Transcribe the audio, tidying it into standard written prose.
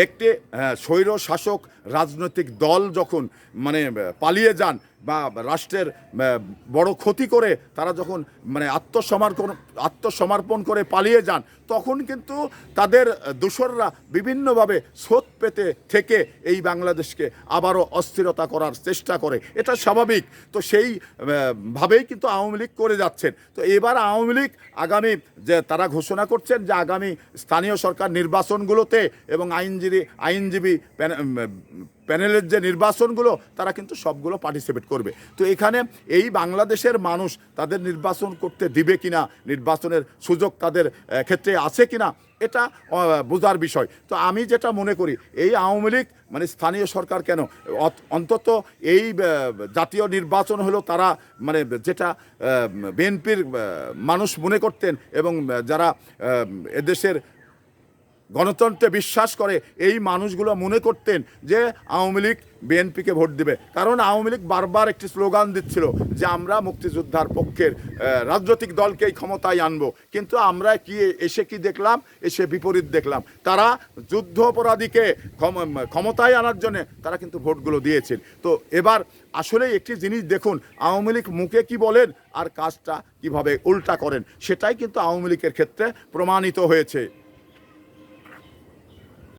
একটি স্বৈর শাসক রাজনৈতিক দল যখন মানে পালিয়ে যান বা রাষ্ট্রের বড় ক্ষতি করে তারা যখন মানে আত্মসমর্পণ করে পালিয়ে যান, তখন কিন্তু তাদের দোসররা বিভিন্নভাবে স্রোত পেতে থেকে এই বাংলাদেশকে আবারও অস্থিরতা করার চেষ্টা করে। এটা স্বাভাবিক। তো সেই ভাবেই কিন্তু আওয়ামী লীগ করে যাচ্ছেন। তো এবার আওয়ামী লীগ আগামী যে তারা ঘোষণা করছেন যে আগামী স্থানীয় সরকার নির্বাচনগুলোতে এবং আইনজীবী প্যানেলের যে নির্বাচনগুলো তারা কিন্তু সবগুলো পার্টিসিপেট করবে। তো এখানে এই বাংলাদেশের মানুষ তাদের নির্বাচন করতে দিবে কিনা, নির্বাচনের সুযোগ তাদের ক্ষেত্রে আছে কিনা, এটা বোঝার বিষয়। তো আমি যেটা মনে করি, এই আওয়ামী লীগ মানে স্থানীয় সরকার কেন, অন্তত এই জাতীয় নির্বাচন হলো তারা মানে যেটা বিএনপির মানুষ মনে করতেন এবং যারা এদেশের গণতন্ত্রে বিশ্বাস করে এই মানুষগুলো মনে করতেন যে আওয়ামী লীগ বিএনপিকে ভোট দেবে। কারণ আওয়ামী লীগ বারবার একটি স্লোগান দিচ্ছিল যে আমরা মুক্তিযোদ্ধার পক্ষের রাজনৈতিক দলকেই ক্ষমতায় আনবো। কিন্তু আমরা কি দেখলাম, এসে বিপরীত দেখলাম। তারা যুদ্ধ অপরাধীকে ক্ষমতায় আনার জন্য তারা কিন্তু ভোটগুলো দিয়েছেন। তো এবার আসলে একটি জিনিস দেখুন, আওয়ামী লীগ মুখে কি বলেন আর কাজটা কিভাবে উল্টা করেন, সেটাই কিন্তু আওয়ামী লীগের ক্ষেত্রে প্রমাণিত হয়েছে।